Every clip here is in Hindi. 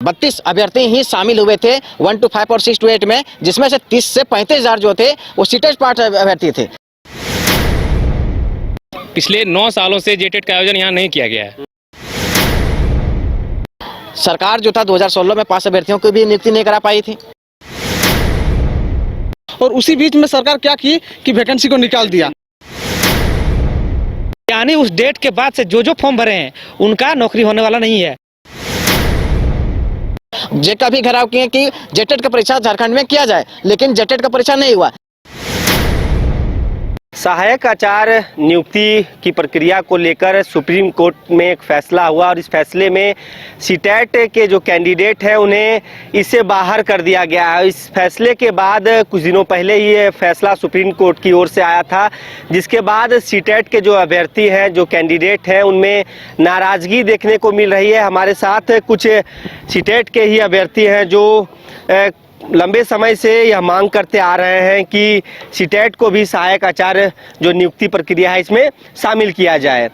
32 अभ्यर्थी ही शामिल हुए थे 1 to 5 और 6 to 8 में, जिसमें से 30 से 35 हजार जो थे वो सीटेड पार्ट अभ्यर्थी थे। पिछले 9 सालों से जेटेट का आयोजन यहाँ नहीं किया गया है। सरकार जो था 2016 में पास अभ्यर्थियों की भी नियुक्ति नहीं करा पाई थी। और उसी बीच में सरकार क्या की कि वैकेंसी को निकाल दिया। यानी उस डेट के बाद से जो फॉर्म भरे हैं उनका नौकरी होने वाला नहीं है। जे का भी घेराव किए कि जेटेट का परीक्षा झारखंड में किया जाए, लेकिन जेटेट का परीक्षा नहीं हुआ। सहायक आचार्य नियुक्ति की प्रक्रिया को लेकर सुप्रीम कोर्ट में एक फैसला हुआ और इस फैसले में सीटेट के जो कैंडिडेट हैं उन्हें इससे बाहर कर दिया गया है। इस फैसले के बाद कुछ दिनों पहले ही ये फैसला सुप्रीम कोर्ट की ओर से आया था, जिसके बाद सीटेट के जो अभ्यर्थी हैं, जो कैंडिडेट हैं, उनमें नाराज़गी देखने को मिल रही है। हमारे साथ कुछ सीटेट के ही अभ्यर्थी हैं जो लंबे समय से यह मांग करते आ रहे हैं कि सीटेट को भी सहायक आचार्य जो नियुक्ति प्रक्रिया है इसमें शामिल किया जाए।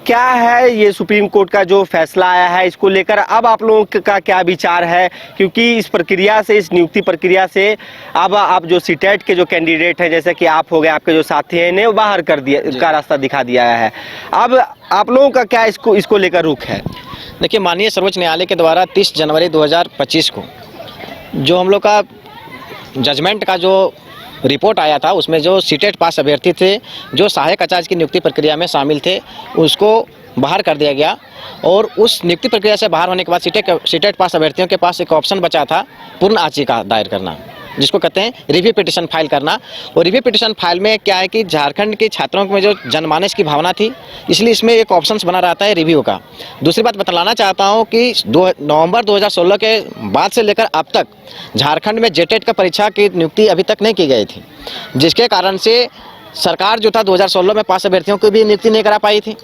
क्या है ये सुप्रीम कोर्ट का जो फैसला आया है, इसको लेकर अब आप लोगों का क्या विचार है? क्योंकि इस प्रक्रिया से, इस नियुक्ति प्रक्रिया से अब आप जो सीटेट के जो कैंडिडेट हैं, जैसे कि आप हो गए, आपके जो साथी हैं, इन्हें बाहर कर दिया का रास्ता दिखा दिया है। अब आप लोगों का क्या इसको लेकर रुख है? देखिए, माननीय सर्वोच्च न्यायालय के द्वारा 30 जनवरी 2025 को जो हम लोग का जजमेंट का जो रिपोर्ट आया था, उसमें जो सीटेट पास अभ्यर्थी थे जो सहायक आचार्य की नियुक्ति प्रक्रिया में शामिल थे, उसको बाहर कर दिया गया। और उस नियुक्ति प्रक्रिया से बाहर होने के बाद सीटेट पास अभ्यर्थियों के पास एक ऑप्शन बचा था, पूर्ण याचिका दायर करना, जिसको कहते हैं रिव्यू पिटीशन फाइल करना। और रिव्यू पिटीशन फाइल में क्या है कि झारखंड के छात्रों में जो जनमानस की भावना थी, इसलिए इसमें एक ऑप्शन बना रहता है रिव्यू का। दूसरी बात बतलाना चाहता हूं कि नवंबर 2016 के बाद से लेकर अब तक झारखंड में जेटेट का परीक्षा की नियुक्ति अभी तक नहीं की गई थी, जिसके कारण से सरकार जो था 2016 में पास अभ्यर्थियों की भी नियुक्ति नहीं करा पाई थी।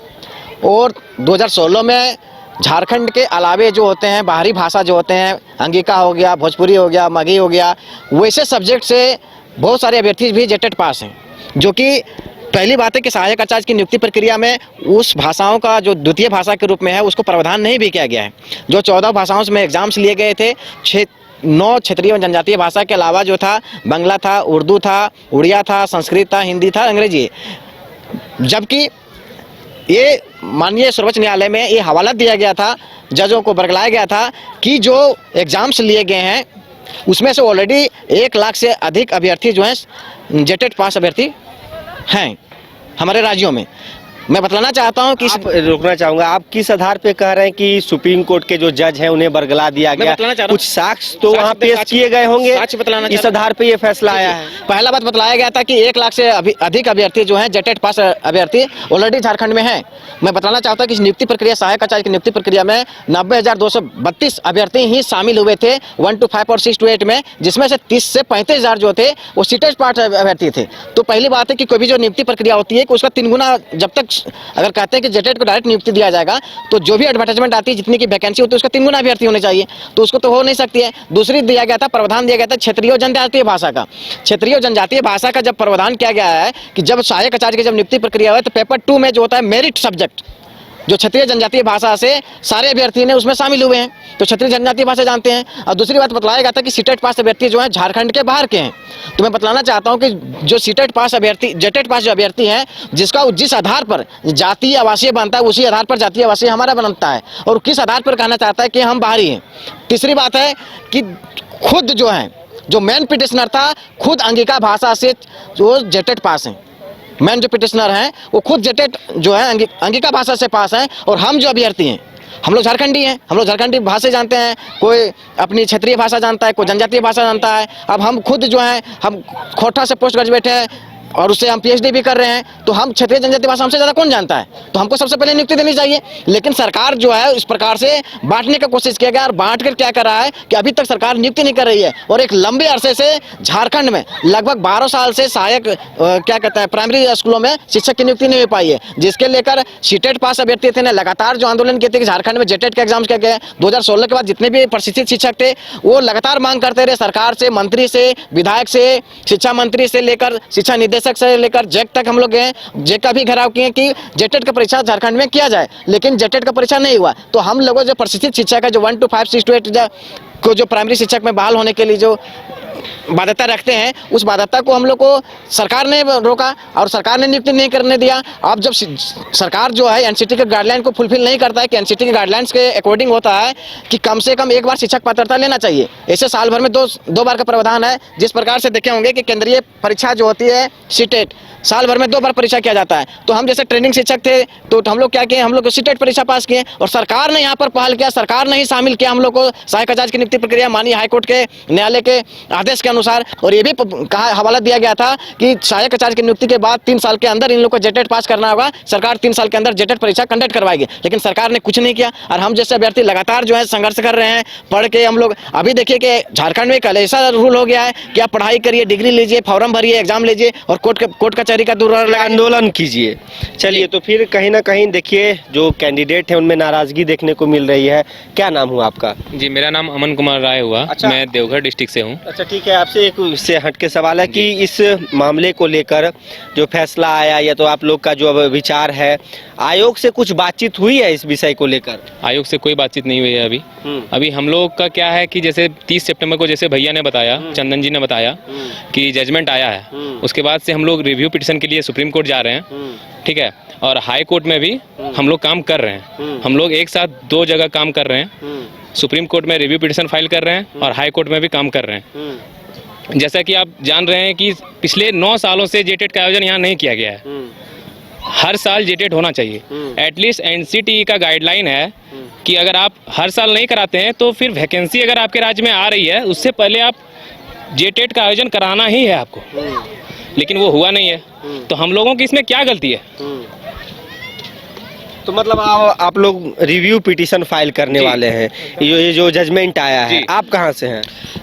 और 2016 में झारखंड के अलावे जो होते हैं बाहरी भाषा जो होते हैं, अंगिका हो गया, भोजपुरी हो गया, मगही हो गया, वैसे सब्जेक्ट से बहुत सारे अभ्यर्थी भी जेटेट पास हैं। जो कि पहली बात है कि सहायक आचार्य की नियुक्ति प्रक्रिया में उस भाषाओं का जो द्वितीय भाषा के रूप में है उसको प्रावधान नहीं भी किया गया है। जो 14 भाषाओं में एग्जाम्स लिए गए थे, 9 क्षेत्रीय और जनजातीय भाषा के अलावा जो था बांग्ला था, उर्दू था, उड़िया था, संस्कृत था, हिंदी था, अंग्रेजी। जबकि ये माननीय सर्वोच्च न्यायालय में ये हवाला दिया गया था, जजों को बरगलाया गया था कि जो एग्जाम्स लिए गए हैं उसमें से ऑलरेडी 1 लाख से अधिक अभ्यर्थी जो हैं जेटेट पास अभ्यर्थी हैं हमारे राज्यों में। मैं बतलाना चाहता हूं कि रोकना चाहूंगा, आप किस आधार पे कह रहे हैं कि सुप्रीम कोर्ट के जो जज हैं उन्हें बरगला दिया गया? कुछ साक्ष्य तो वहाँ पेश किए गए होंगे, इस आधार पे ये फैसला आया है। पहला बात बतलाया गया था कि 1 लाख से अधिक अभ्यर्थी जो हैं जेटेट पास अभ्यर्थी ऑलरेडी झारखंड में हैं। मैं बताना चाहता हूं कि इस नियुक्ति प्रक्रिया, सहायक आचार्य की नियुक्ति प्रक्रिया में 90,232 अभ्यर्थी ही शामिल हुए थे 1 to 5 और 6 to 8 में, जिसमें से 30 से 35 हजार जो थे वो सीटेड पार्ट अभ्यर्थी थे। तो पहली बात है कि कोई भी जो नियुक्ति प्रक्रिया होती है कि उसका 3 गुना, जब तक अगर कहते हैं कि जेटेट को डायरेक्ट नियुक्ति दिया जाएगा तो जो भी एडवर्टाइजमेंट आती है, जितनी की वैकेंसी होती है, उसका 3 गुना अभ्यर्थी होने चाहिए, तो उसको तो हो नहीं सकती है। दूसरी दिया गया था, प्रावधान दिया गया था क्षेत्रीय और जनजातीय भाषा का। क्षेत्रीय और जनजातीय भाषा का जब प्रावधान किया गया है कि जब सहायक आचार्य की जब नियुक्ति प्रक्रिया हुई तो पेपर 2 में जो होता है मेरिट सब्जेक्ट, जो क्षेत्रीय जनजातीय भाषा से सारे अभ्यर्थी ने उसमें शामिल हुए हैं, तो क्षेत्रीय जनजातीय भाषा जानते हैं। और दूसरी बात बतलाया गया था कि सीटेट पास अभ्यर्थी जो हैं झारखंड के बाहर के हैं। तो मैं बतलाना चाहता हूं कि जो सीटेट पास अभ्यर्थी, जेटेट पास जो अभ्यर्थी हैं, जिसका जिस आधार पर जातीय आवासीय बनता है उसी आधार पर जातीय आवासीय हमारा बनता है, और किस आधार पर कहना चाहता है कि हम बाहरी हैं। तीसरी बात है कि खुद जो है, जो मेन पिटिशनर था, खुद अंगिका भाषा से जो जेटेट पास हैं, मैन जो पिटिशनर हैं वो खुद जेटेट जो है अंगिका भाषा से पास हैं। और हम जो अभ्यर्थी हैं, हम लोग झारखंडी हैं, हम लोग झारखंडी भाषा जानते हैं, कोई अपनी क्षेत्रीय भाषा जानता है, कोई जनजातीय भाषा जानता है। अब हम खुद जो हैं, हम खोटा से पोस्ट ग्रेजुएट हैं और उससे हम PhD भी कर रहे हैं, तो हम क्षेत्रीय जनजातीय भाषा हमसे ज़्यादा कौन जानता है? तो हमको सबसे पहले नियुक्ति देनी चाहिए। लेकिन सरकार जो है इस प्रकार से बांटने का कोशिश किया गया, और बांट कर क्या कर रहा है कि अभी तक सरकार नियुक्ति नहीं कर रही है। और एक लंबे अरसे से झारखंड में लगभग 12 साल से सहायक क्या कहते हैं प्राइमरी स्कूलों में शिक्षक की नियुक्ति नहीं हो पाई है, जिसके लेकर सीटेट पास अभ्यर्थी थे ने लगातार जो आंदोलन किए थे कि झारखंड में जेटेट के एग्जाम्स किए गए। 2016 के बाद जितने भी प्रशिक्षित शिक्षक थे वो लगातार मांग करते रहे सरकार से, मंत्री से, विधायक से, शिक्षा मंत्री से लेकर शिक्षा निदेशक महानिदेशक से लेकर जेक तक हम लोग गए, जेक का भी घेराव किए कि जेटेट का परीक्षा झारखंड में किया जाए, लेकिन जेटेट का परीक्षा नहीं हुआ। तो हम लोगों जो प्रशिक्षित शिक्षक है, जो 1 to 5 6 to 8 को जो प्राइमरी शिक्षक में बहाल होने के लिए जो बाध्यता रखते हैं, उस बाध्यता को हम लोग को सरकार ने रोका और सरकार ने नियुक्ति नहीं करने दिया। अब जब सरकार जो है एनसीटी के गाइडलाइन को फुलफिल नहीं करता है कि एनसीटी के गाइडलाइंस के अकॉर्डिंग होता है कि कम से कम एक बार शिक्षक पात्रता लेना चाहिए, ऐसे साल भर में दो बार का प्रावधान है। जिस प्रकार से देखे होंगे कि केंद्रीय परीक्षा जो होती है सीटेट, साल भर में 2 बार परीक्षा किया जाता है। तो हम जैसे ट्रेनिंग शिक्षक थे तो हम लोग क्या किए, हम लोग सीटेट परीक्षा पास किए और सरकार ने यहाँ पर पहल किया, सरकार ने ही शामिल किया हम लोग को सहायक आचार्य की नियुक्ति प्रक्रिया माननीय हाईकोर्ट के न्यायालय के आदेश के अनुसार। और ये भी कहा हवाला दिया गया था कि सहायक आचार्य की नियुक्ति के बाद 3 साल के अंदर इन लोग को जेटेट पास करना होगा, सरकार 3 साल के अंदर जेटेट परीक्षा कंडक्ट करवाएगी, लेकिन सरकार ने कुछ नहीं किया। और हम जैसे अभ्यर्थी लगातार जो है संघर्ष कर रहे हैं, पढ़ के हम लोग अभी देखिए कि झारखंड में कल ऐसा रूल हो गया है कि आप पढ़ाई करिए, डिग्री लीजिए, फॉर्म भरिए, एग्जाम लीजिए और कोर्ट कचहरी का दूर आंदोलन कीजिए। चलिए, तो फिर कहीं ना कहीं देखिए जो कैंडिडेट है उनमें नाराजगी देखने को मिल रही है। क्या नाम हुआ आपका? जी, मेरा नाम अमन कुमार राय हुआ। अच्छा। मैं देवघर डिस्ट्रिक्ट से हूँ। अच्छा, ठीक है। आपसे एक इससे हटके सवाल है कि इस मामले को लेकर जो फैसला आया या तो आप लोग का जो अब विचार है, आयोग से कुछ बातचीत हुई है इस विषय को लेकर? आयोग से कोई बातचीत नहीं हुई है अभी। अभी हम लोग का क्या है कि जैसे 30 सितंबर को जैसे भैया ने बताया, चंदन जी ने बताया कि जजमेंट आया है, उसके बाद से हम लोग रिव्यू पिटीशन के लिए सुप्रीम कोर्ट जा रहे हैं, ठीक है। और हाई कोर्ट में भी हम लोग काम कर रहे हैं। हम लोग एक साथ 2 जगह काम कर रहे हैं। सुप्रीम कोर्ट में रिव्यू पिटीशन फाइल कर रहे हैं और हाई कोर्ट में भी काम कर रहे हैं। जैसा कि आप जान रहे हैं कि पिछले 9 सालों से जेटेट का आयोजन यहाँ नहीं किया गया है। हर साल जेटेट होना चाहिए। एटलीस्ट एनसीटी का गाइडलाइन है कि अगर आप हर साल नहीं कराते हैं तो फिर वैकेंसी अगर आपके राज्य में आ रही है उससे पहले आप जेटेट का आयोजन कराना ही है आपको, लेकिन वो हुआ नहीं है। तो हम लोगों की इसमें क्या गलती है? तो मतलब आप लोग रिव्यू पिटीशन फाइल करने वाले हैं। ये जो जजमेंट आया है, आप कहाँ से हैं?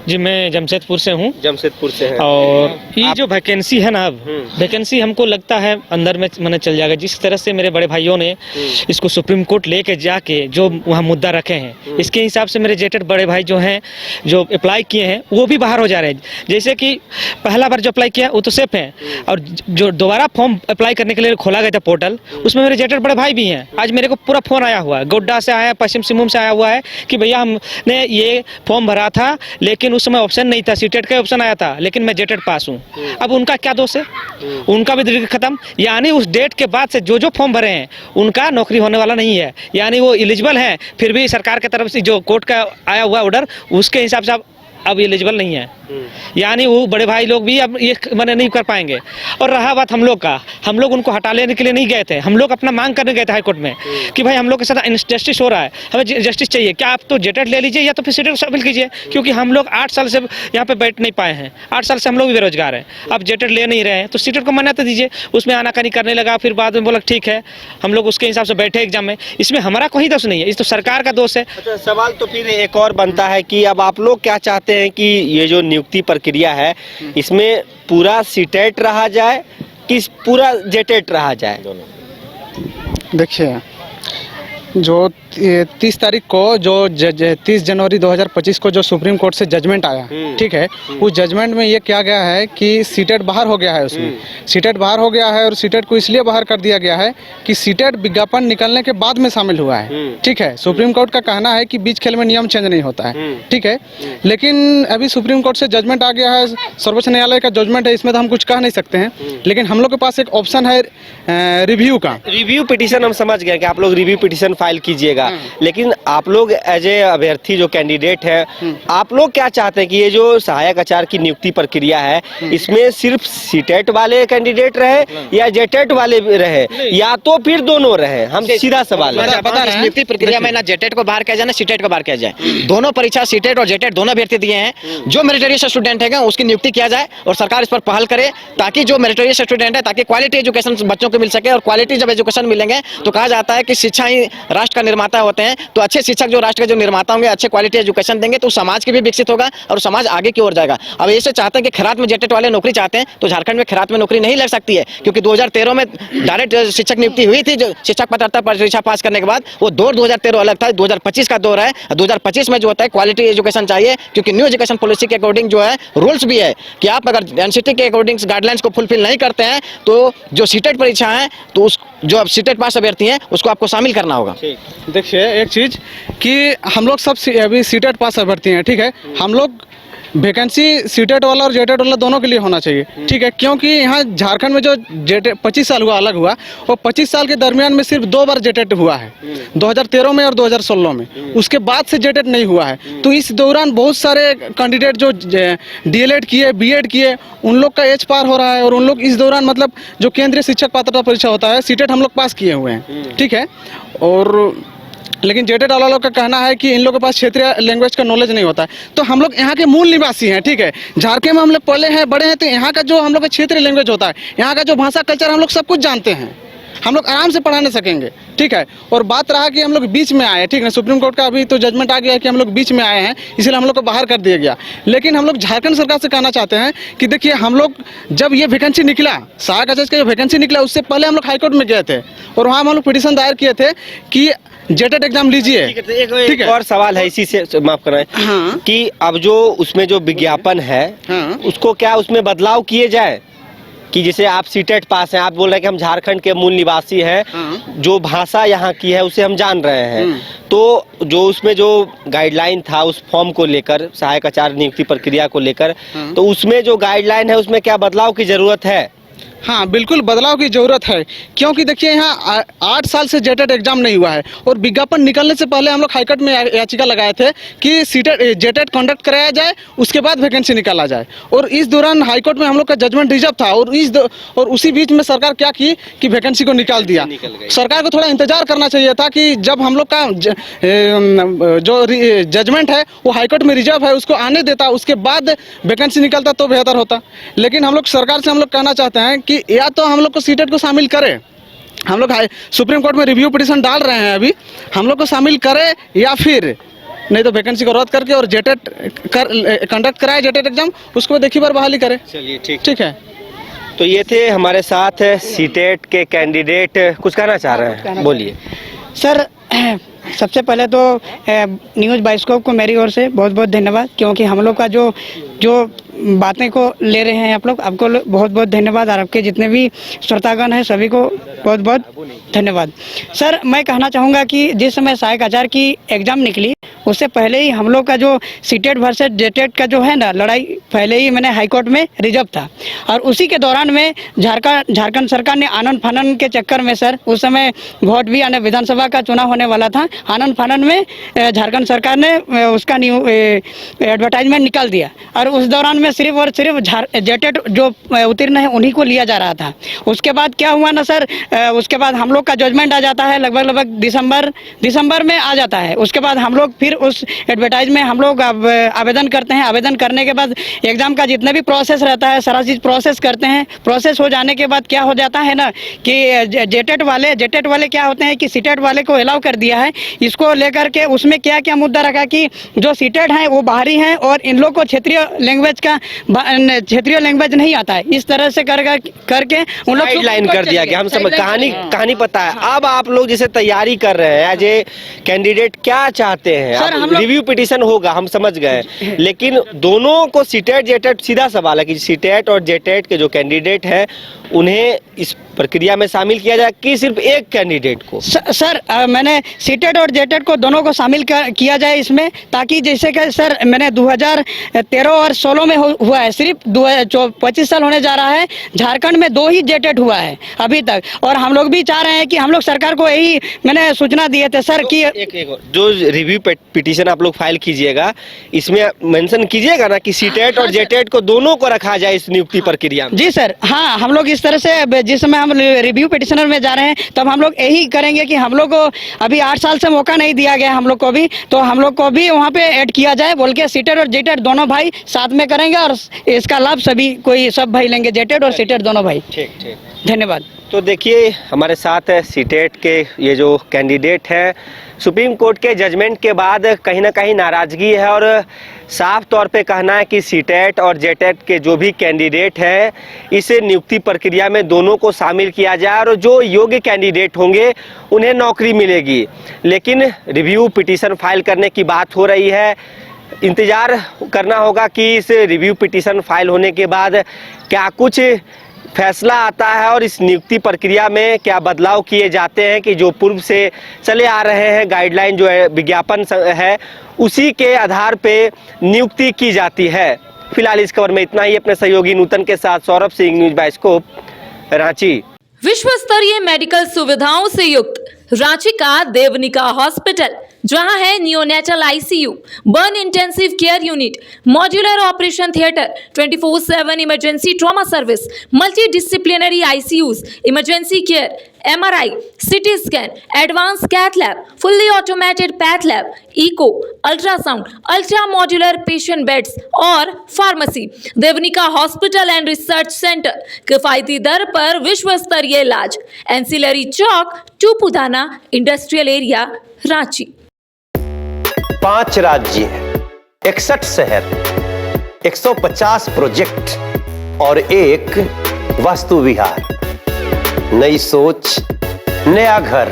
जी, मैं जमशेदपुर से हूँ। जमशेदपुर से हैं। और ये जो वैकेंसी है ना, अब वैकेंसी हमको लगता है अंदर में मैंने चल जाएगा। जिस तरह से मेरे बड़े भाइयों ने इसको सुप्रीम कोर्ट लेके जाके जो वहाँ मुद्दा रखे हैं, इसके हिसाब से मेरे जेटेड बड़े भाई जो हैं, जो अप्लाई किए हैं, वो भी बाहर हो जा रहे हैं। जैसे कि पहला बार जो अप्लाई किया वो तो सेफ है, और जो दोबारा फॉर्म अप्लाई करने के लिए खोला गया था पोर्टल, उसमें मेरे जेटेड बड़े भाई भी हैं। आज मेरे को पूरा फोन आया हुआ है, गोड्डा से आया, पश्चिम सिंहभूम से आया हुआ है कि भैया हमने ये फॉर्म भरा था, लेकिन उस समय ऑप्शन नहीं था, सीटेट का ऑप्शन आया था, लेकिन मैं जेटेट पास हूँ। अब उनका क्या दोष है? उनका भी दृढ़ खत्म। यानी उस डेट के बाद से जो फॉर्म भरे हैं उनका नौकरी होने वाला नहीं है। यानी वो एलिजिबल है, फिर भी सरकार की तरफ से जो कोर्ट का आया हुआ ऑर्डर, उसके हिसाब से अब एलिजिबल नहीं है। यानी वो बड़े भाई लोग भी अब ये मैंने नहीं कर पाएंगे। और रहा बात हम लोग का, हम लोग उनको हटा लेने के लिए नहीं गए थे, हम लोग अपना मांग करने गए थे हाईकोर्ट में कि भाई हम लोग के साथ इनजस्टिस हो रहा है, हमें जस्टिस चाहिए। क्या आप तो जेटेट ले लीजिए या तो फिर सीटेट शामिल कीजिए, क्योंकि हम लोग 8 साल से यहाँ पे बैठ नहीं पाए हैं। 8 साल से हम लोग भी बेरोजगार हैं। अब जेटेट ले नहीं रहे हैं तो सीटेट को मान्यता दीजिए। उसमें आनाकानी करने लगा, फिर बाद में बोला ठीक है, हम लोग उसके हिसाब से बैठे एग्जाम में। इसमें हमारा कोई दोष नहीं है, इस तो सरकार का दोष है। अच्छा, सवाल तो फिर एक और बनता है कि अब आप लोग क्या चाहते हैं कि ये जो नियुक्ति प्रक्रिया है इसमें पूरा सीटेट रहा जाए कि पूरा जेटेट रहा जाए? देखिए, जो 30 तारीख को जो 30 जनवरी 2025 को जो सुप्रीम कोर्ट से जजमेंट आया, ठीक है, उस जजमेंट में ये किया गया है कि सीटेट बाहर हो गया है। उसमें सीटेट बाहर हो गया है और सीटेट को इसलिए बाहर कर दिया गया है कि सीटेट विज्ञापन निकलने के बाद में शामिल हुआ है। ठीक है, सुप्रीम कोर्ट का कहना है कि बीच खेल में नियम चेंज नहीं होता है, ठीक है। लेकिन अभी सुप्रीम कोर्ट से जजमेंट आ गया है, सर्वोच्च न्यायालय का जजमेंट है, इसमें तो हम कुछ कह नहीं सकते हैं। लेकिन हम लोग के पास एक ऑप्शन है रिव्यू का। रिव्यू पिटीशन हम समझ गए कि आप लोग रिव्यू पिटीशन फाइल कीजिएगा, लेकिन आप लोग एज ए अभ्यर्थी जो कैंडिडेट है, आप लोग क्या चाहते हैं कि ये जो सहायक आचार्य की नियुक्ति प्रक्रिया है इसमें सिर्फ सीटेट वाले कैंडिडेट रहे या जेटेट वाले रहे, या तो फिर दोनों रहे? हम सीधा सवाल है। नियुक्ति प्रक्रिया में ना जेटेट को बाहर किया जाए ना सीटेट को बाहर किया जाए। दोनों परीक्षा सीटेट और जेटेट दोनों अभ्यर्थी दिए हैं। जो मेरिटोरियस स्टूडेंट है उसकी नियुक्ति किया जाए और सरकार इस पर पहल करे, ताकि जो मेरिटोरियस स्टूडेंट है ताकि क्वालिटी एजुकेशन बच्चों को मिल सके। और क्वालिटी जब एजुकेशन मिलेंगे तो कहा जाता है कि शिक्षा ही राष्ट्र का निर्माता कार्यकर्ता होते हैं तो अच्छे शिक्षक जो राष्ट्र के जो निर्माता होंगे, अच्छे क्वालिटी एजुकेशन देंगे तो समाज के भी विकसित होगा और समाज आगे की ओर जाएगा। अब ऐसे चाहते हैं कि खैरात में जेटेट वाले नौकरी चाहते हैं तो झारखंड में खैरात में नौकरी नहीं लग सकती है, क्योंकि 2013 में डायरेक्ट शिक्षक नियुक्ति हुई थी। जो शिक्षक पात्रता परीक्षा पास करने के बाद वो दौर 2013 अलग था, 2025 का दौर है। 2025 में जो होता है क्वालिटी एजुकेशन चाहिए, क्योंकि न्यू एजुकेशन पॉलिसी के अकॉर्डिंग जो है रूल्स भी है कि आप अगर एनसीटी के अकॉर्डिंग गाइडलाइंस को फुलफिल नहीं करते हैं तो जो सीटेट परीक्षा है तो उस जो अब सीटेट पास अभ्यर्थी हैं उसको आपको शामिल करना होगा। देखिए एक चीज़ कि हम लोग सब अभी सीटेट पास अभ्यर्थी हैं, ठीक है। हम लोग वैकेंसी सीटेट वाला और जेटेट वाला दोनों के लिए होना चाहिए, ठीक है। क्योंकि यहाँ झारखंड में जो जेटेट 25 साल हुआ अलग हुआ, और 25 साल के दरमियान में सिर्फ 2 बार जेटेट हुआ है, 2013 में और 2016 में। उसके बाद से जेटेट नहीं हुआ है। तो इस दौरान बहुत सारे कैंडिडेट जो डीएलएड किए, बीएड किए, उन लोग का एज पार हो रहा है। और उन लोग इस दौरान मतलब जो केंद्रीय शिक्षक पात्रता परीक्षा होता है सीटेट हम लोग पास किए हुए हैं, ठीक है। और लेकिन जेटेट वाला लोग का कहना है कि इन लोगों के पास क्षेत्रीय लैंग्वेज का नॉलेज नहीं होता है। तो हम लोग यहाँ के मूल निवासी हैं, ठीक है। झारखंड में हम लोग पले हैं, बड़े हैं, तो यहाँ का जो हम लोग का क्षेत्रीय लैंग्वेज होता है, यहाँ का जो भाषा कल्चर हम लोग सब कुछ जानते हैं, हम लोग आराम से पढ़ाने सकेंगे, ठीक है। और बात रहा कि हम लोग बीच में आए, ठीक है। सुप्रीम कोर्ट का अभी तो जजमेंट आ गया है कि हम लोग बीच में आए हैं, इसलिए हम लोग को बाहर कर दिया गया। लेकिन हम लोग झारखंड सरकार से कहना चाहते हैं कि देखिए, हम लोग जब ये वैकेंसी निकला, सहायक आचार्य का जो वैकेंसी निकला, उससे पहले हम लोग हाईकोर्ट में गए थे और वहाँ हम लोग पिटीशन दायर किए थे कि जेटेट एग्जाम लीजिए। ठीक है। और सवाल है इसी से, माफ कराएं, हाँ। कि अब जो उसमें जो विज्ञापन है, हाँ। उसको क्या उसमें बदलाव किए जाए कि जैसे आप सीटेट पास हैं, आप बोल रहे हैं कि हम झारखंड के मूल निवासी हैं, हाँ। जो भाषा यहाँ की है उसे हम जान रहे हैं, तो जो उसमें जो गाइडलाइन था उस फॉर्म को लेकर, सहायक आचार्य नियुक्ति प्रक्रिया को लेकर, तो उसमें जो गाइडलाइन है उसमें क्या बदलाव की जरूरत है? हाँ, बिल्कुल बदलाव की जरूरत है। क्योंकि देखिए, यहाँ 8 साल से जेटेट एग्जाम नहीं हुआ है और विज्ञापन निकलने से पहले हम लोग हाईकोर्ट में याचिका लगाए थे कि जेटेट कंडक्ट कराया जाए, उसके बाद वैकेंसी निकाला जाए। और इस दौरान हाईकोर्ट में हम लोग का जजमेंट रिजर्व था और उसी बीच में सरकार क्या की कि वैकेंसी को निकाल दिया। सरकार को थोड़ा इंतजार करना चाहिए था कि जब हम लोग का जो जजमेंट है वो हाईकोर्ट में रिजर्व है, उसको आने देता, उसके बाद वैकेंसी निकलता तो बेहतर होता। लेकिन हम लोग सरकार से हम लोग कहना चाहते हैं कि या तो हम लोग को सीटेट को शामिल करें, हम लोग सुप्रीम कोर्ट में रिव्यू पिटीशन डाल रहे हैं अभी, हम लोग को शामिल करें, या फिर नहीं तो वैकेंसी को रद्द करके और जेटेट कंडक्ट कराए जेटेट एग्जाम, उसको देखिए बार बहाली करें। चलिए ठीक है। तो ये थे हमारे साथ सीटेट के कैंडिडेट, कुछ कहना चाह रहे हैं, बोलिए। सर, सबसे पहले तो न्यूज़ बाइस्कोप को मेरी ओर से बहुत बहुत धन्यवाद, क्योंकि हम लोग का जो बातें को ले रहे हैं आप लोग, आपको बहुत बहुत धन्यवाद। और आपके जितने भी श्रोतागण हैं सभी को बहुत बहुत धन्यवाद। सर, मैं कहना चाहूँगा कि जिस समय सहायक आचार्य की एग्ज़ाम निकली, उससे पहले ही हम लोग का जो सीटेट वर्सेस जेटेट का जो है ना लड़ाई, पहले ही मैंने हाईकोर्ट में रिजर्व था। और उसी के दौरान में झारखंड सरकार ने आनन फानन के चक्कर में, सर उस समय वोट भी आने, विधानसभा का चुनाव होने वाला था, आनन फानन में झारखंड सरकार ने उसका एडवर्टाइजमेंट निकाल दिया। और उस दौरान में सिर्फ और सिर्फ जेटेट जो उत्तीर्ण है उन्हीं को लिया जा रहा था। उसके बाद क्या हुआ ना सर, उसके बाद हम लोग का जजमेंट आ जाता है लगभग दिसंबर में आ जाता है। उसके बाद हम लोग फिर उस एडवर्टाइज में हम लोग आवेदन करते हैं। आवेदन करने के बाद एग्जाम का जितना भी प्रोसेस रहता है सारा चीज़ प्रोसेस करते हैं। प्रोसेस हो जाने के बाद क्या हो जाता है ना कि जेटेट वाले क्या होते हैं कि सीटेट वाले को अलाउ कर दिया है। इसको लेकर के उसमें क्या क्या मुद्दा रखा कि जो सीटेट हैं वो बाहरी हैं और इन लोग को क्षेत्रीय लैंग्वेज नहीं आता है। इस तरह से करके उन लोग गाइडलाइन कर दिया गया। हम समझ, कहानी पता है। अब आप लोग जैसे तैयारी कर रहे हैं एज ए कैंडिडेट, क्या चाहते हैं? रिव्यू पिटीशन होगा, हम समझ गए, लेकिन दोनों को सीटेट जेटेट, सीधा सवाल है कि सीटेट और जेटेट के जो कैंडिडेट हैं उन्हें इस प्रक्रिया में शामिल किया जाए कि सिर्फ एक कैंडिडेट को? सर, मैंने सीटेट और जेटेट को दोनों को शामिल किया जाए इसमें, ताकि जैसे कि सर मैंने 2013 और 16 में हुआ है, सिर्फ 25 साल होने जा रहा है, झारखंड में 2 ही जेटेट हुआ है अभी तक। और हम लोग भी चाह रहे हैं कि हम लोग सरकार को यही मैंने सूचना दिए थे सर कि एक जो रिव्यू पिटीशन आप लोग फाइल कीजिएगा, इसमें मेंशन कीजिएगा ना कि सीटेट और जेटेट को दोनों को रखा जाए इस नियुक्ति प्रक्रिया में। जी सर, हाँ, हम लोग इस तरह से जिस समय हम रिव्यू पिटिशनर में जा रहे हैं तब हम लोग यही करेंगे कि हम लोग को अभी 8 साल से मौका नहीं दिया गया हम लोग को भी, तो हम लोग को भी वहाँ पे ऐड किया जाए बोल के सीटेट और जेटेट दोनों भाई साथ में करेंगे और इसका लाभ सब भाई लेंगे, जेटेट और सीटेट दोनों भाई। ठीक। धन्यवाद। तो देखिए, हमारे साथ सीटेट के ये जो कैंडिडेट हैं सुप्रीम कोर्ट के जजमेंट के बाद कहीं ना कहीं नाराज़गी है और साफ तौर पे कहना है कि सीटेट और जेटेट के जो भी कैंडिडेट हैं इस नियुक्ति प्रक्रिया में दोनों को शामिल किया जाए और जो योग्य कैंडिडेट होंगे उन्हें नौकरी मिलेगी। लेकिन रिव्यू पिटीशन फाइल करने की बात हो रही है। इंतज़ार करना होगा कि इस रिव्यू पिटीशन फाइल होने के बाद क्या कुछ फैसला आता है और इस नियुक्ति प्रक्रिया में क्या बदलाव किए जाते हैं कि जो पूर्व से चले आ रहे हैं गाइडलाइन जो है विज्ञापन है उसी के आधार पे नियुक्ति की जाती है। फिलहाल इस खबर में इतना ही। अपने सहयोगी नूतन के साथ सौरभ सिंह, न्यूज बाइस्कोप, रांची। विश्व स्तरीय मेडिकल सुविधाओं से युक्त रांची का देवनिका हॉस्पिटल, जहां है neonatal ICU, burn intensive care unit, modular operation theatre, 24/7 emergency trauma service, multi disciplinary ICUs, emergency care, MRI, CT scan, advance cath lab, fully automated path lab, echo, ultrasound, ultra modular patient beds और pharmacy. Devnika hospital and research centre, किफायती दर पर विश्व स्तरीय इलाज, एंसिलरी चौक, टूपुदाना इंडस्ट्रियल एरिया, रांची। 5 राज्य, 61 शहर, 150 प्रोजेक्ट और एक वास्तु विहार। नई सोच, नया घर।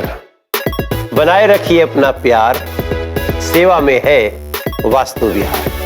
बनाए रखिए अपना प्यार, सेवा में है वास्तु विहार।